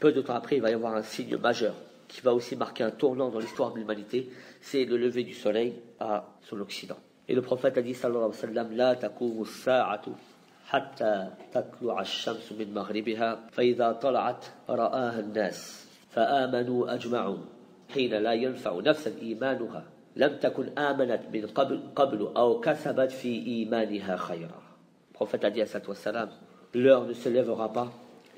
Peu de temps après, il va y avoir un signe majeur qui va aussi marquer un tournant dans l'histoire de l'humanité, c'est le lever du soleil à son occident. Et le prophète a dit sallallahu alayhi wa sallam, la taqumu as-sa'atu hatta tatlu'a ash-shamsu min maghribiha fa idha tala'at ra'aha an-nas fa amanu ajma'u hina la yanfa'u nafsan imanuha lam takun amanat min qablu aw kasabat fi imaniha khayra. Le prophète a dit à sallallahu alayhi wa sallam, l'heure ne se lèvera pas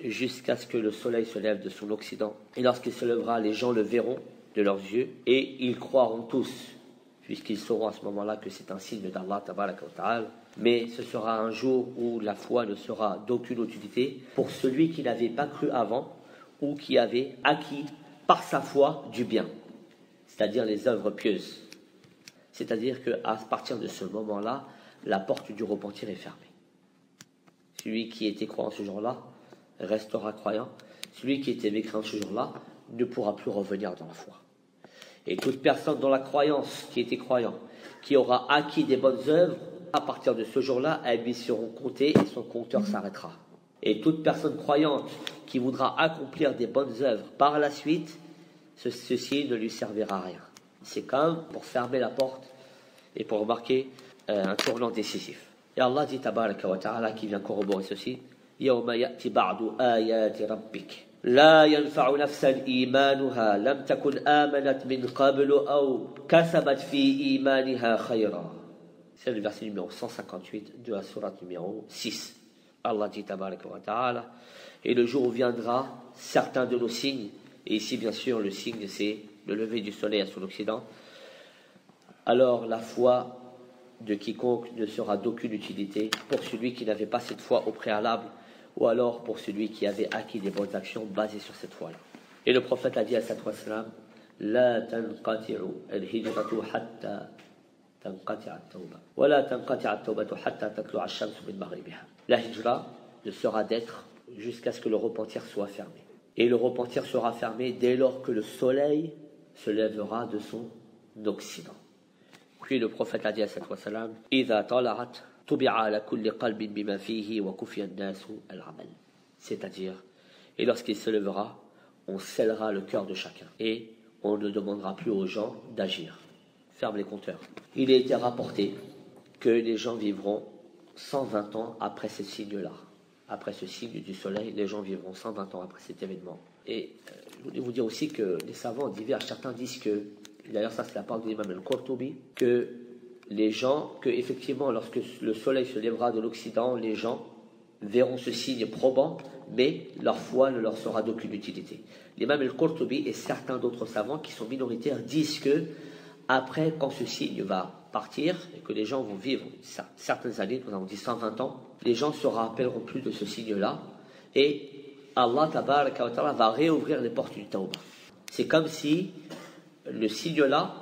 jusqu'à ce que le soleil se lève de son occident. Et lorsqu'il se lèvera, les gens le verront de leurs yeux et ils croiront tous, puisqu'ils sauront à ce moment-là que c'est un signe d'Allah tabaraka wa ta'ala. Mais ce sera un jour où la foi ne sera d'aucune utilité pour celui qui n'avait pas cru avant ou qui avait acquis par sa foi du bien, c'est-à-dire les œuvres pieuses. C'est-à-dire qu'à partir de ce moment-là, la porte du repentir est fermée. Celui qui était croyant ce jour-là restera croyant. Celui qui était mécréant ce jour-là ne pourra plus revenir dans la foi. Et toute personne dans la croyance qui était croyant, qui aura acquis des bonnes œuvres, à partir de ce jour-là, elles lui seront comptées et son compteur s'arrêtera. Et toute personne croyante qui voudra accomplir des bonnes œuvres par la suite, ceci ne lui servira à rien. C'est comme pour fermer la porte et pour marquer un tournant décisif. Et Allah dit tabaraka wa ta'ala, qui vient corroborer ceci, يوم يأتي بعض آيات ربك لا ينفع نفسا إيمانها لم تكن آمنت من قبل أو كسبت في إيمانها خيرا. C'est le verset numéro 158 de la sourate numéro 6. Allah dit tabaraka wa ta'ala, et le jour où viendra certains de nos signes, et ici bien sûr le signe c'est le lever du soleil à son occident, alors la foi de quiconque ne sera d'aucune utilité pour celui qui n'avait pas cette foi au préalable, ou alors pour celui qui avait acquis des bonnes actions basées sur cette foi-là. Et le prophète a dit à sallallahu alayhi wa sallam, la tanqati'u al-hijratu hatta tanqati'a at-tawba wa la tanqati'a at-tawbatu hatta tatlu'a ash-shamsu min maghribiha. La hijra ne sera d'être jusqu'à ce que le repentir soit fermé. Et le repentir sera fermé dès lors que le soleil se lèvera de son occident. Puis le prophète a dit à sallallahu alayhi wa sallam, idha tala'at c'est-à-dire, et lorsqu'il se lèvera, on scellera le cœur de chacun et on ne demandera plus aux gens d'agir. Ferme les compteurs. Il a été rapporté que les gens vivront 120 ans après ce signe-là. Après ce signe du soleil, les gens vivront 120 ans après cet événement. Et je voulais vous dire aussi que les savants divergent. Certains disent que, d'ailleurs ça c'est la parole de l'imam al-Qurtubi, que les gens, que effectivement lorsque le soleil se lèvera de l'Occident, les gens verront ce signe probant, mais leur foi ne leur sera d'aucune utilité. L'imam al-Qurtubi et certains d'autres savants qui sont minoritaires disent que après, quand ce signe va partir et que les gens vont vivre certaines années, nous avons dit 120 ans, les gens ne se rappelleront plus de ce signe-là et Allah tabaraka wa ta'ala va réouvrir les portes du tawbah. C'est comme si le signe-là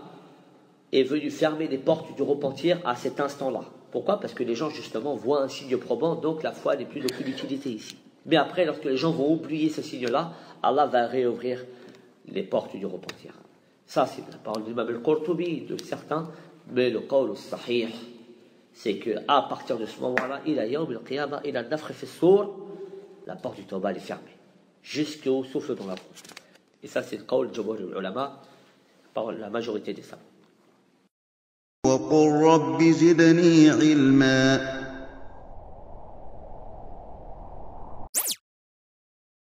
est venu fermer les portes du repentir à cet instant-là. Pourquoi ? Parce que les gens justement voient un signe probant, donc la foi n'est plus d'aucune utilité ici. Mais après, lorsque les gens vont oublier ce signe-là, Allah va réouvrir les portes du repentir. Ça, c'est la parole de l'imam al-Qurtubi, de certains, mais le qawl al-sahih, c'est qu'à partir de ce moment-là, ila yawm al-qiyamah, ila nafkh fi as-sur, la porte du tawbah est fermée, jusqu'au souffle dans la bouche. Et ça, c'est le qawl jumhur al-ulama, par la majorité des savants. وقل رب زدني علما